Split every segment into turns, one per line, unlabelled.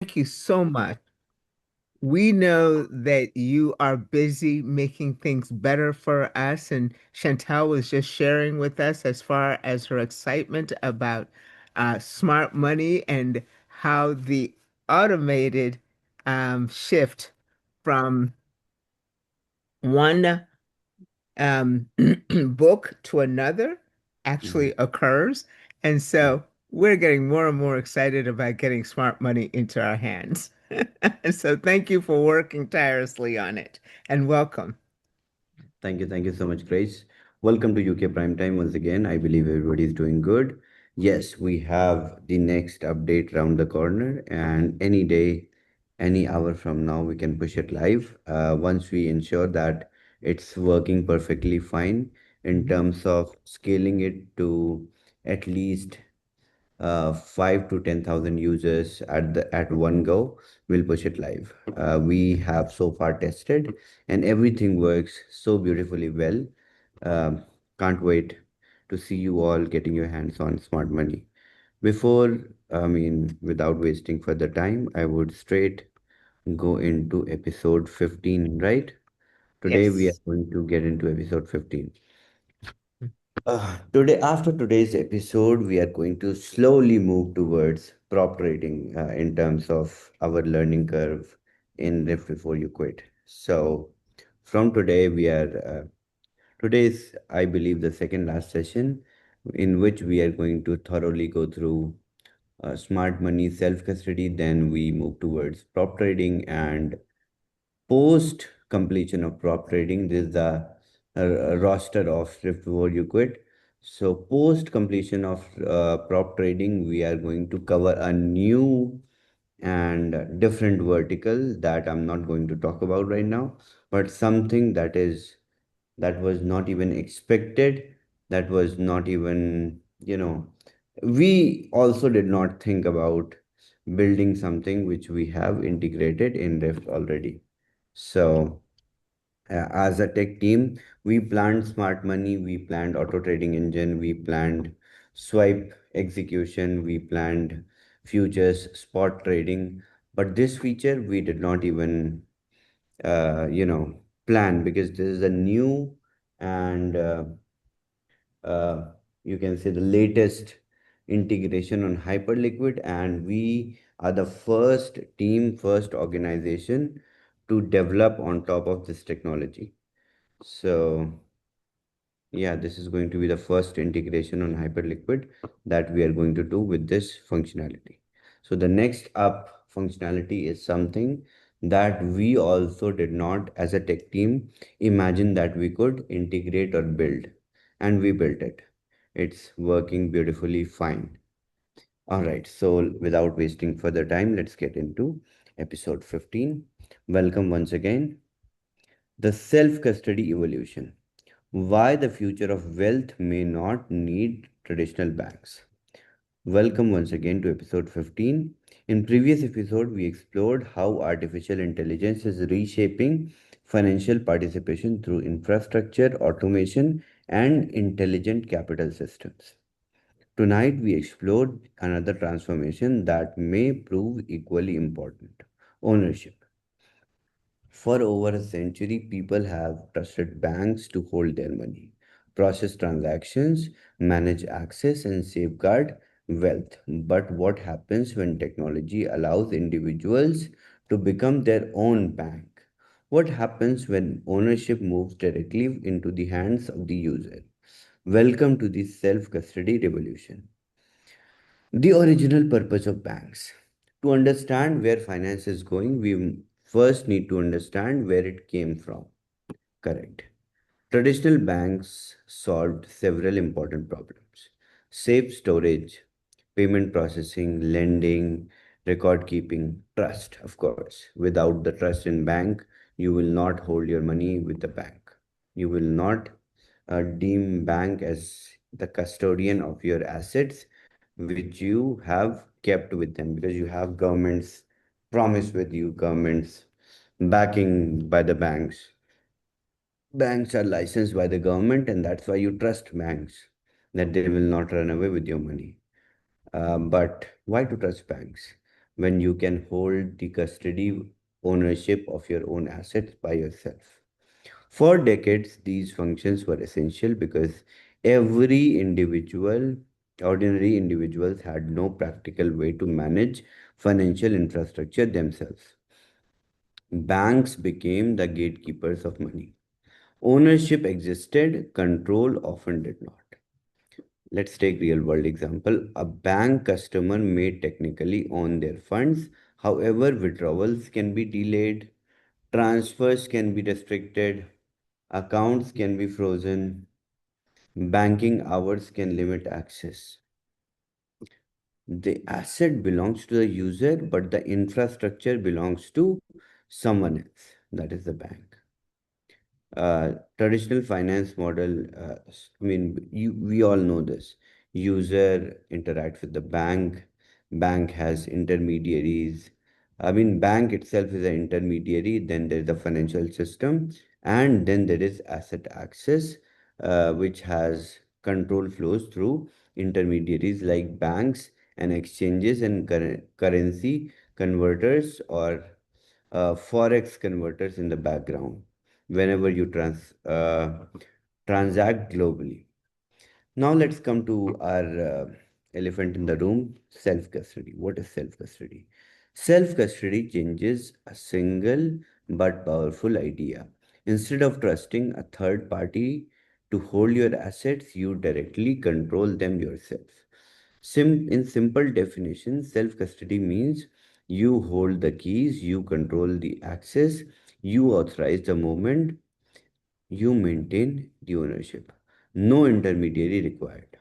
Thank you so much. We know that you are busy making things better for us, and Chantel was just sharing with us as far as her excitement about smart money and how the automated shift from one book to another
Mhm.
actually occurs. And so we're getting more and more excited about getting smart money into our hands. And so thank you for working tirelessly on it and welcome.
Thank you so much, Grace. Welcome to UK Prime Time once again. I believe everybody is doing good. Yes, we have the next update round the corner, and any day, any hour from now, we can push it live. Once we ensure that it's working perfectly fine in
Mhm.
terms of scaling it to at least 5 to 10,000 users at one go, we'll push it live. We have so far tested, and everything works so beautifully well. Um, can't wait to see you all getting your hands on smart money. Before, without wasting further time, I would straight go into episode 15. Right? Today we are
Yes.
going to get into episode 15. After today's episode, we are going to slowly move towards prop trading in terms of our learning curve in Rift Before You Quit. So, from today, today's, I believe, the second last session in which we are going to thoroughly go through smart money, self custody. Then we move towards prop trading, and post completion of prop trading, this is the roster of Swift before you quit. So post completion of prop trading, we are going to cover a new and different vertical that I'm not going to talk about right now, but something that was not even expected, that was not even, we also did not think about building something which we have integrated in Rift already. So, as a tech team, we planned smart money, we planned auto trading engine, we planned swipe execution, we planned futures, spot trading. But this feature we did not even, plan, because this is a new and uh, you can say the latest integration on Hyperliquid, and we are the first team, first organization to develop on top of this technology. So, yeah, this is going to be the first integration on Hyperliquid that we are going to do with this functionality. So, the next up functionality is something that we also did not, as a tech team, imagine that we could integrate or build, and we built it. It's working beautifully fine. All right, so without wasting further time, let's get into episode 15. Welcome once again. The self custody evolution. Why the future of wealth may not need traditional banks. Welcome once again to episode 15. In previous episode we explored how artificial intelligence is reshaping financial participation through infrastructure, automation, and intelligent capital systems. Tonight we explored another transformation that may prove equally important: ownership. For over a century, people have trusted banks to hold their money, process transactions, manage access, and safeguard wealth. But what happens when technology allows individuals to become their own bank? What happens when ownership moves directly into the hands of the user? Welcome to the self custody revolution. The original purpose of banks. To understand where finance is going, we first need to understand where it came from. Correct. Traditional banks solved several important problems: safe storage, payment processing, lending, record keeping, trust, of course. Without the trust in bank, you will not hold your money with the bank. You will not deem bank as the custodian of your assets which you have kept with them, because you have government's promise with you, government's backing by the banks. Banks are licensed by the government, and that's why you trust banks, that they will not run away with your money. But why to trust banks? when you can hold the custody ownership of your own assets by yourself. For decades, these functions were essential because every ordinary individuals, had no practical way to manage financial infrastructure themselves. Banks became the gatekeepers of money. Ownership existed, control often did not. Let's take real world example. A bank customer may technically own their funds. However, withdrawals can be delayed, transfers can be restricted, accounts can be frozen, banking hours can limit access. The asset belongs to the user, but the infrastructure belongs to someone else, that is the bank. Traditional finance model, we all know this. User interacts with the bank, bank has intermediaries. Bank itself is an intermediary, then there's the financial system, and then there is asset access, which has control flows through intermediaries like banks and exchanges and currency converters or forex converters in the background whenever you transact globally. Now let's come to our elephant in the room, self-custody. What is self-custody? Self-custody changes a single but powerful idea. Instead of trusting a third party to hold your assets, you directly control them yourself. In simple definition, self-custody means you hold the keys, you control the access, you authorize the movement, you maintain the ownership. No intermediary required.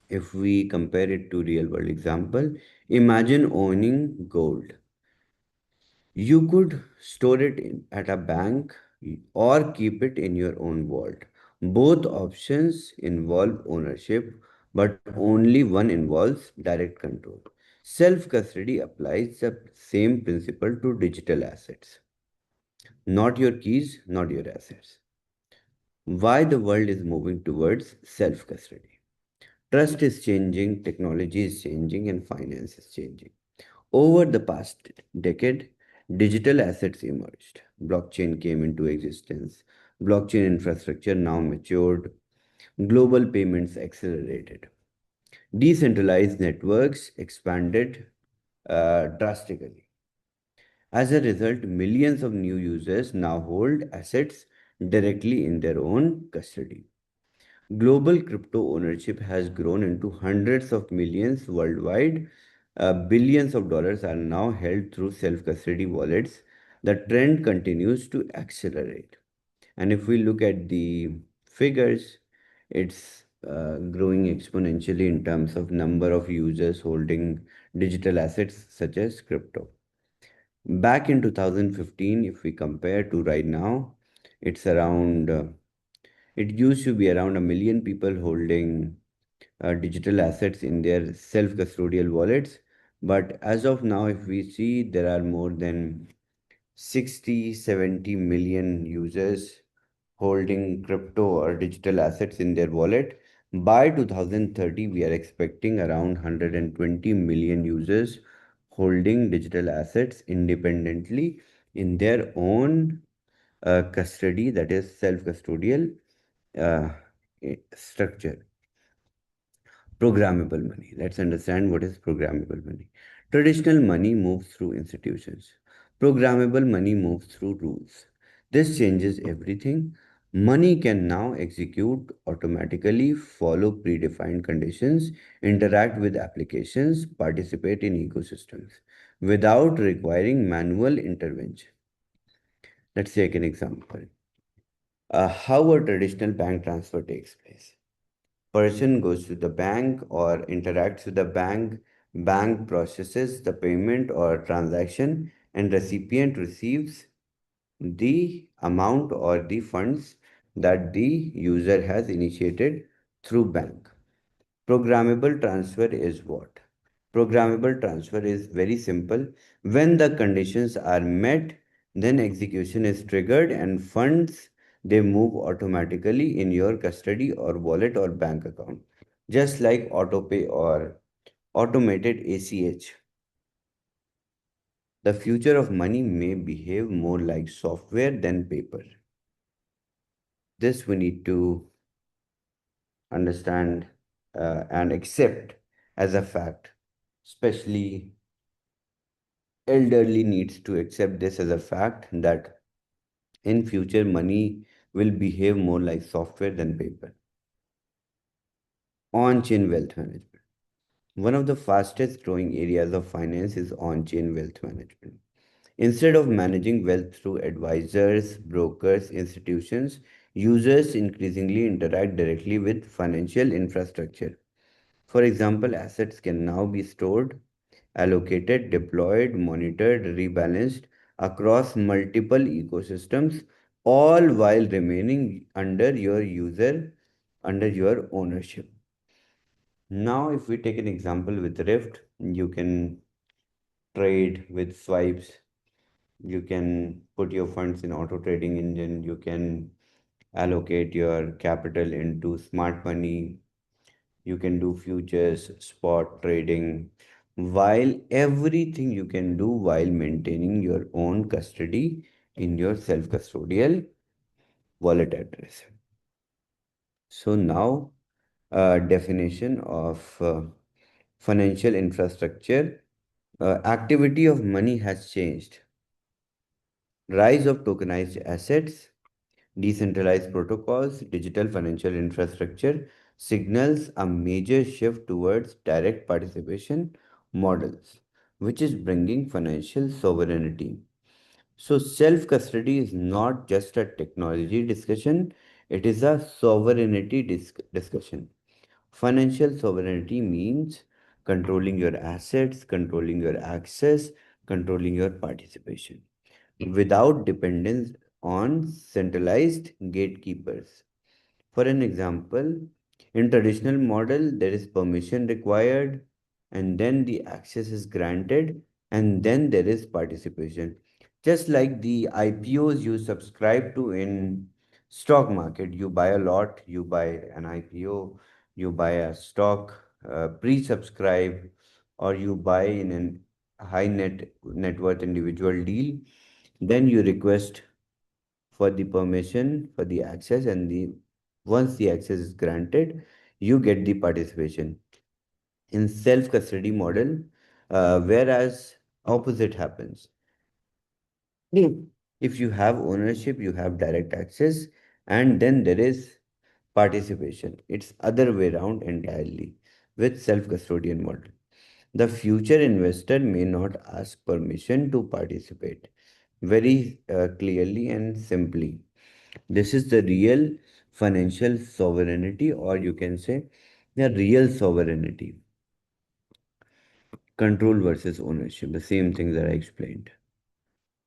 If we compare it to real world example, imagine owning gold. You could store it at a bank or keep it in your own vault. Both options involve ownership, but only one involves direct control. Self custody applies the same principle to digital assets. Not your keys, not your assets. Why the world is moving towards self custody? Trust is changing, technology is changing, and finance is changing. Over the past decade, digital assets emerged. Blockchain came into existence. Blockchain infrastructure now matured. Global payments accelerated. Decentralized networks expanded drastically. As a result, millions of new users now hold assets directly in their own custody. Global crypto ownership has grown into hundreds of millions worldwide. Billions of dollars are now held through self custody wallets. The trend continues to accelerate. And if we look at the figures, it's growing exponentially in terms of number of users holding digital assets such as crypto. Back in 2015, if we compare to right now, it's around it used to be around a million people holding digital assets in their self-custodial wallets. But as of now, if we see, there are more than 60, 70 million users holding crypto or digital assets in their wallet. By 2030, we are expecting around 120 million users holding digital assets independently in their own custody, that is self-custodial uh, structure. Programmable money. Let's understand what is programmable money. Traditional money moves through institutions. Programmable money moves through rules. This changes everything. Money can now execute automatically, follow predefined conditions, interact with applications, participate in ecosystems without requiring manual intervention. Let's take an example. How a traditional bank transfer takes place. Person goes to the bank or interacts with the bank processes the payment or transaction, and recipient receives the amount or the funds that the user has initiated through bank. Programmable transfer is what? Programmable transfer is very simple. When the conditions are met, then execution is triggered and funds they move automatically in your custody or wallet or bank account. Just like autopay or automated ACH. The future of money may behave more like software than paper. This we need to understand and accept as a fact. Especially elderly needs to accept this as a fact that in future money will behave more like software than paper. On-chain wealth management. One of the fastest growing areas of finance is on-chain wealth management. Instead of managing wealth through advisors, brokers, institutions, users increasingly interact directly with financial infrastructure. For example, assets can now be stored, allocated, deployed, monitored, rebalanced across multiple ecosystems, all while remaining under your ownership. Now, if we take an example with Rift, you can trade with swipes. You can put your funds in auto trading engine. You can allocate your capital into smart money. You can do futures, spot trading, while everything you can do while maintaining your own custody in your self-custodial wallet address. So now, definition of financial infrastructure. Activity of money has changed. Rise of tokenized assets, decentralized protocols, digital financial infrastructure signals a major shift towards direct participation models, which is bringing financial sovereignty. So, self custody is not just a technology discussion, it is a sovereignty discussion. Financial sovereignty means controlling your assets, controlling your access, controlling your participation without dependence on centralized gatekeepers. For an example, in traditional model, there is permission required, and then the access is granted, and then there is participation. Just like the IPOs you subscribe to in stock market, you buy a lot, you buy an IPO, you buy a stock, pre-subscribe, or you buy in an high net worth individual deal, then you request for the permission for the access, and the once the access is granted, you get the participation. In self custody model, whereas opposite happens. Hmm. If you have ownership, you have direct access, and then there is participation. It's other way around entirely with self custodian model. The future investor may not ask permission to participate very clearly and simply. This is the real financial sovereignty, or you can say the real sovereignty. Control versus ownership, the same thing that I explained.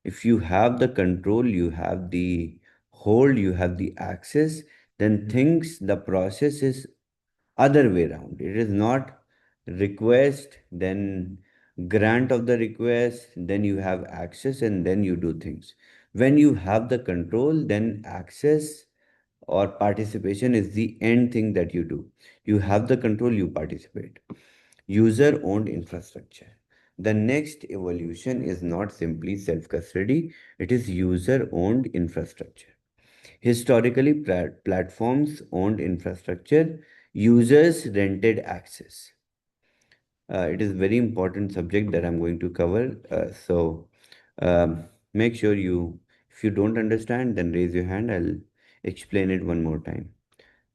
If you have the control, you have the hold, you have the access, then things, the process is other way around. It is not request, then grant of the request, then you have access, and then you do things. When you have the control, then access or participation is the end thing that you do. You have the control, you participate. User owned infrastructure. The next evolution is not simply self custody, it is user owned infrastructure. Historically, platforms owned infrastructure, users rented access. It is very important subject that I'm going to cover. Make sure if you don't understand, then raise your hand. I'll explain it one more time.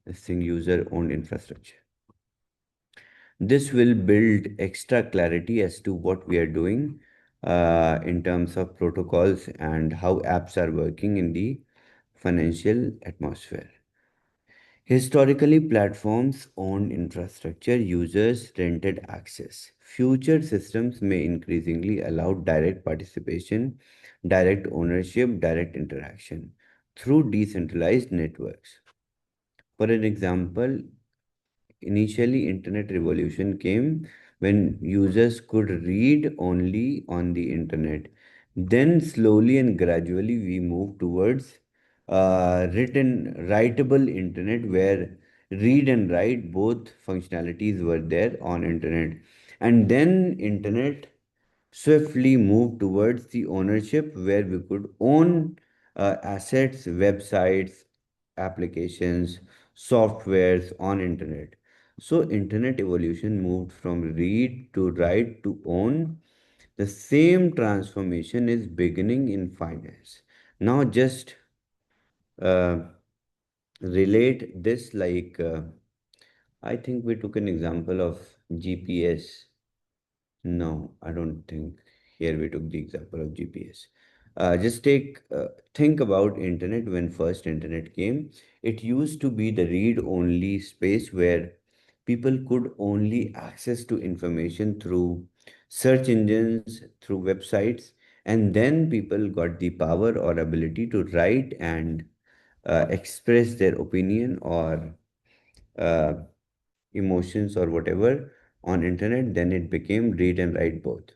This thing, user owned infrastructure. This will build extra clarity as to what we are doing in terms of protocols and how apps are working in the financial atmosphere. Historically, platforms owned infrastructure, users rented access. Future systems may increasingly allow direct participation, direct ownership, direct interaction through decentralized networks. For an example, initially internet revolution came when users could read only on the internet. Then slowly and gradually we moved towards writable internet, where read and write both functionalities were there on internet. And then internet swiftly moved towards the ownership where we could own assets, websites, applications, softwares on internet. So internet evolution moved from read to write to own. The same transformation is beginning in finance. Now just uh, relate this like I think we took an example of GPS. No, I don't think here we took the example of GPS. Just think about internet when first internet came. It used to be the read-only space where people could only access to information through search engines, through websites, and then people got the power or ability to write and express their opinion or uh, emotions or whatever on internet. Then it became read and write both,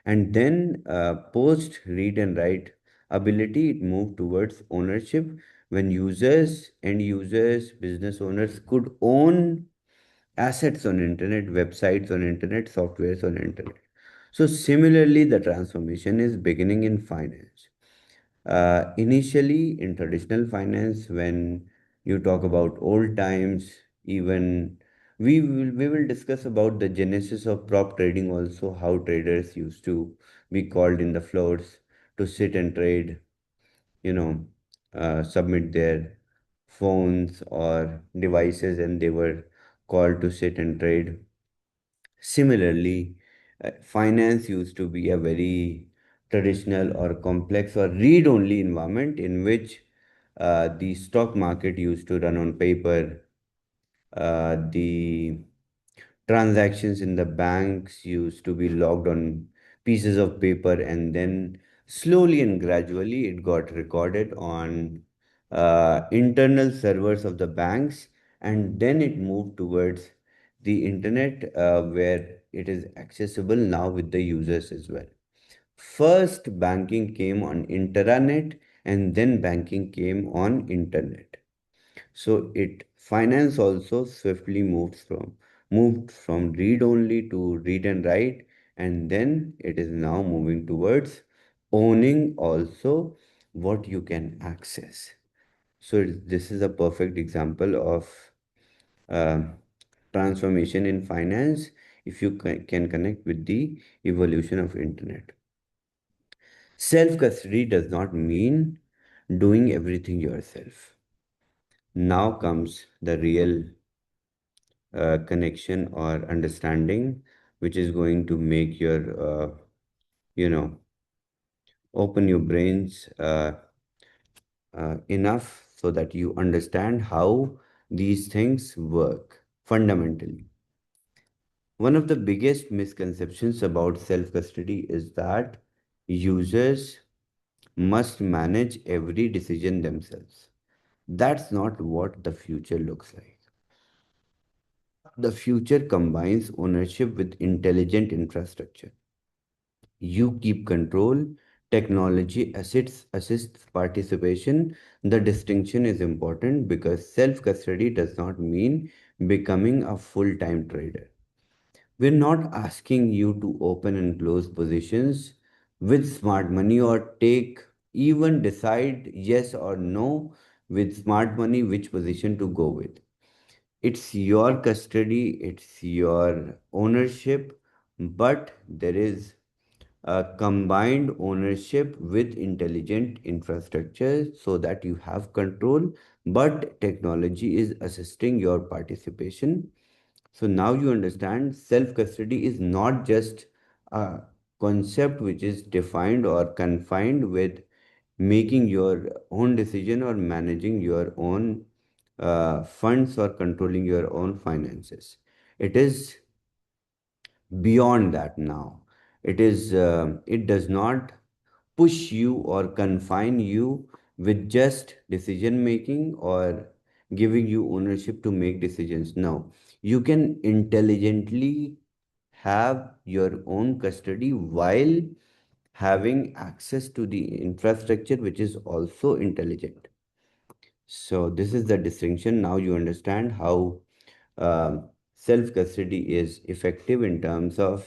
and then post read and write ability it moved towards ownership when users, end users, business owners could own assets on internet, websites on internet, softwares on internet. So similarly the transformation is beginning in finance. Initially, in traditional finance, when you talk about old times, even we will discuss about the genesis of prop trading also, how traders used to be called in the floors to sit and trade, you know, submit their phones or devices, and they were called to sit and trade. Similarly, finance used to be a very traditional or complex or read only environment in which the stock market used to run on paper. The transactions in the banks used to be logged on pieces of paper, and then slowly and gradually it got recorded on internal servers of the banks, and then it moved towards the internet where it is accessible now with the users as well. First banking came on intranet, and then banking came on internet. So it finance also swiftly moved from read only to read and write, and then it is now moving towards owning also what you can access. So this is a perfect example of uh, transformation in finance if you can connect with the evolution of internet. Self custody does not mean doing everything yourself. Now comes the real connection or understanding, which is going to make your, you know, open your brains enough so that you understand how these things work fundamentally. One of the biggest misconceptions about self custody is that users must manage every decision themselves. That's not what the future looks like. The future combines ownership with intelligent infrastructure. You keep control, technology assists participation. The distinction is important because self custody does not mean becoming a full time trader. We're not asking you to open and close positions with smart money or take, even decide yes or no with smart money which position to go with. It's your custody, it's your ownership, but there is combined ownership with intelligent infrastructure so that you have control, but technology is assisting your participation. So now you understand self custody is not just a concept which is defined or confined with making your own decision or managing your own funds or controlling your own finances. It is beyond that now. It does not push you or confine you with just decision making or giving you ownership to make decisions. No, you can intelligently have your own custody while having access to the infrastructure which is also intelligent. So this is the distinction. Now you understand how self custody is effective in terms of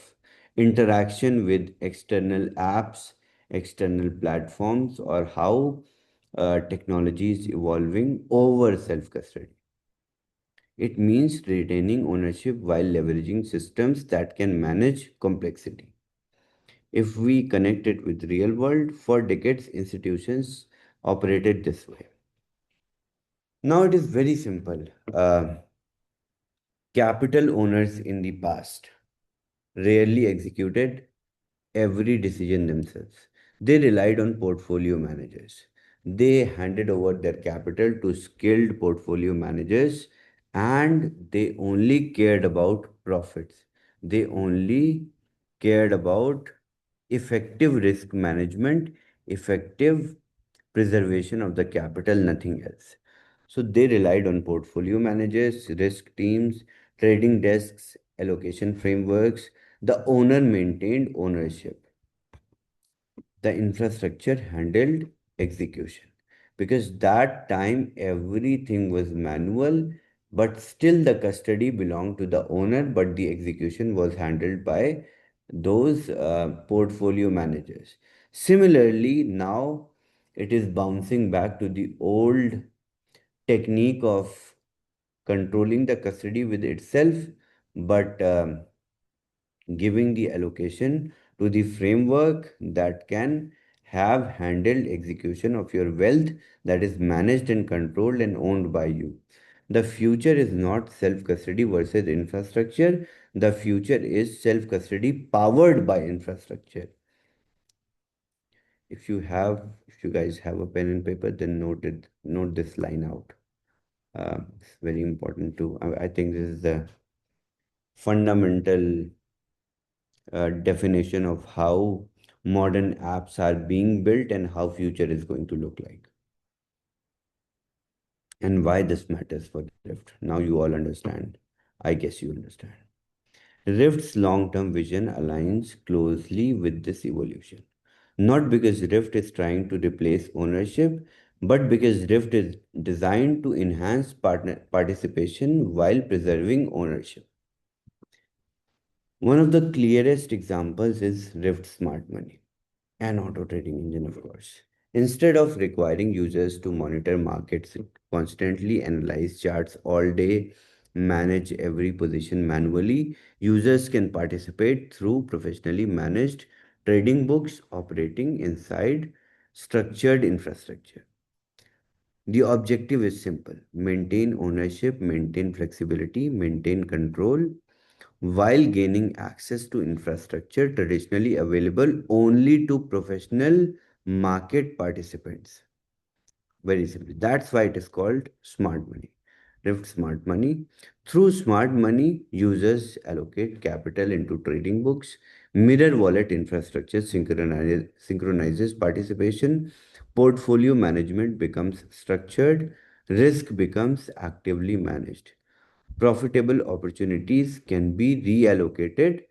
interaction with external apps, external platforms, or how technology is evolving over self custody. It means retaining ownership while leveraging systems that can manage complexity. If we connect it with real world, for decades institutions operated this way. Now it is very simple. Capital owners in the past rarely executed every decision themselves. They relied on portfolio managers. They handed over their capital to skilled portfolio managers, and they only cared about profits. They only cared about effective risk management, effective preservation of the capital, nothing else. So they relied on portfolio managers, risk teams, trading desks, allocation frameworks. The owner maintained ownership, the infrastructure handled execution, because that time everything was manual, but still the custody belonged to the owner, but the execution was handled by those portfolio managers. Similarly, now it is bouncing back to the old technique of controlling the custody with itself, but giving the allocation to the framework that can have handled execution of your wealth, that is managed and controlled and owned by you. The future is not self custody versus infrastructure. The future is self custody powered by infrastructure. If you guys have a pen and paper, then note this line out. It's very important too. I think this is the fundamental definition of how modern apps are being built and how future is going to look like, and why this matters for Rift. Now you all understand. I guess you understand. Rift's long-term vision aligns closely with this evolution, not because Rift is trying to replace ownership, but because Rift is designed to enhance participation while preserving ownership. One of the clearest examples is Rift Smart Money, an auto trading engine, of course. Instead of requiring users to monitor markets constantly, analyze charts all day, manage every position manually, users can participate through professionally managed trading books operating inside structured infrastructure. The objective is simple: maintain ownership, maintain flexibility, maintain control, while gaining access to infrastructure traditionally available only to professional market participants. Very simply. That's why it is called smart money. Rift Smart Money. Through smart money, users allocate capital into trading books. Mirror wallet infrastructure synchronizes participation. Portfolio management becomes structured. Risk becomes actively managed. Profitable opportunities can be reallocated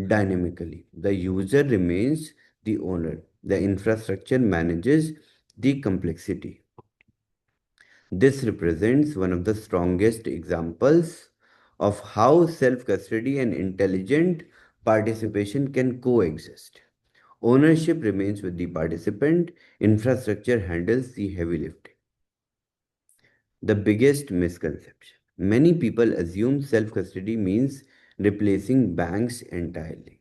dynamically. The user remains the owner. The infrastructure manages the complexity. This represents one of the strongest examples of how self custody and intelligent participation can coexist. Ownership remains with the participant, infrastructure handles the heavy lifting. The biggest misconception: many people assume self custody means replacing banks entirely.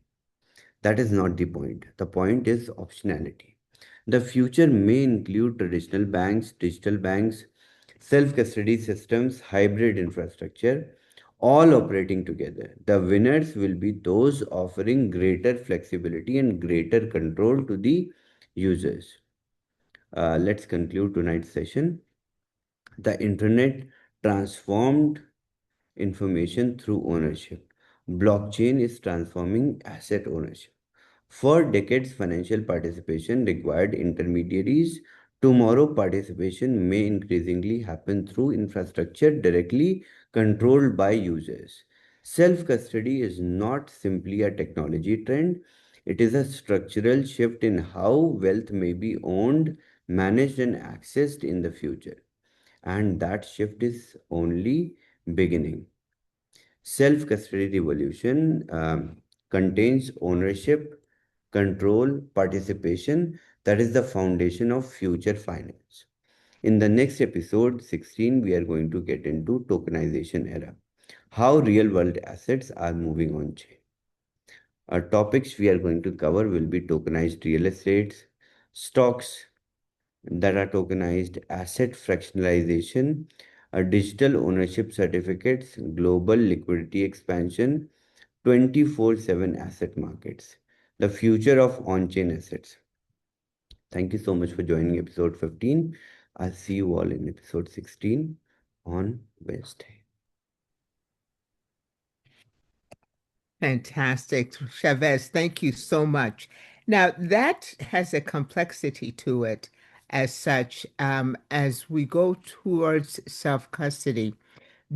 That is not the point. The point is optionality. The future may include traditional banks, digital banks, self custody systems, hybrid infrastructure, all operating together. The winners will be those offering greater flexibility and greater control to the users. Let's conclude tonight's session. The internet transformed information through ownership. Blockchain is transforming asset ownership. For decades, financial participation required intermediaries. Tomorrow, participation may increasingly happen through infrastructure directly controlled by users. Self custody is not simply a technology trend, it is a structural shift in how wealth may be owned, managed, and accessed in the future. And that shift is only beginning. Self custody revolution contains ownership, control, participation. That is the foundation of future finance. In the next episode 16, we are going to get into tokenization era, how real world assets are moving on chain. Our topics we are going to cover will be tokenized real estates, stocks that are tokenized, asset fractionalization, digital ownership certificates, global liquidity expansion, 24/7 asset markets, the future of on chain assets. Thank you so much for joining episode 15. I'll see you all in episode 16 on Wednesday.
Fantastic. Chavez, thank you so much. Now, that has a complexity to it as such. As we go towards self-custody,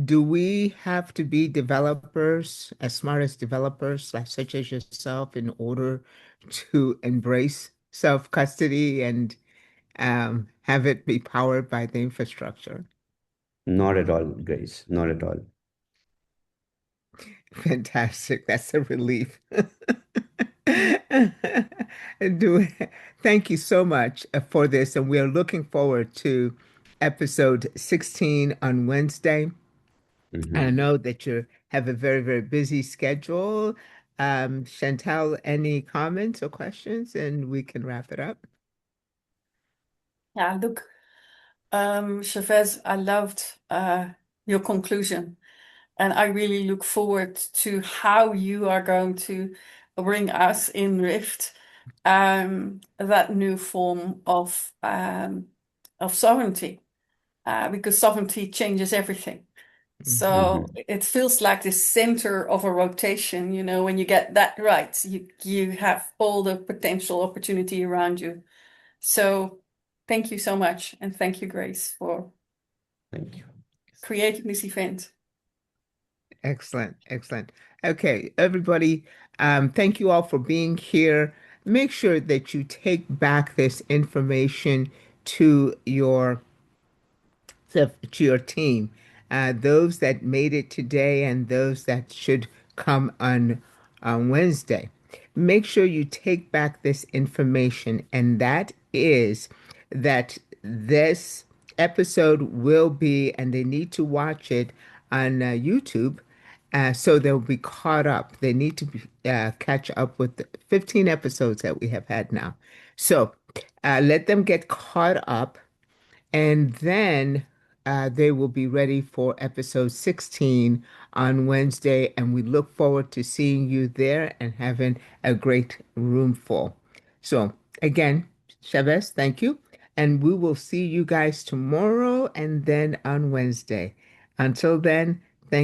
do we have to be developers, as smart as developers, like such as yourself, in order to embrace self-custody and have it be powered by the infrastructure?
Not at all, Grace. Not at all.
Fantastic. That's a relief. Do thank you so much for this, and we are looking forward to episode 16 on Wednesday. I
Mhm.
know that you have a very, very busy schedule. Chantal, any comments or questions, and we can wrap it up.
Yeah, look, Chavez, I loved your conclusion. And I really look forward to how you are going to bring us in Rift that new form of sovereignty, because sovereignty changes everything. So
Mhm.
it feels like the center of a rotation, when you get that right, you have all the potential opportunity around you. So thank you so much, and thank you, Grace, for
Thank you.
creating this event.
Excellent, excellent. Okay, everybody, thank you all for being here. Make sure that you take back this information to your to your team, those that made it today and those that should come on Wednesday. Make sure you take back this information, and that is that this episode will be, and they need to watch it on YouTube. So they'll be caught up. They need to catch up with the 15 episodes that we have had now. So let them get caught up, and then they will be ready for episode 16 on Wednesday. And we look forward to seeing you there and having a great room full. So, again, Chavez, thank you. And we will see you guys tomorrow and then on Wednesday. Until then,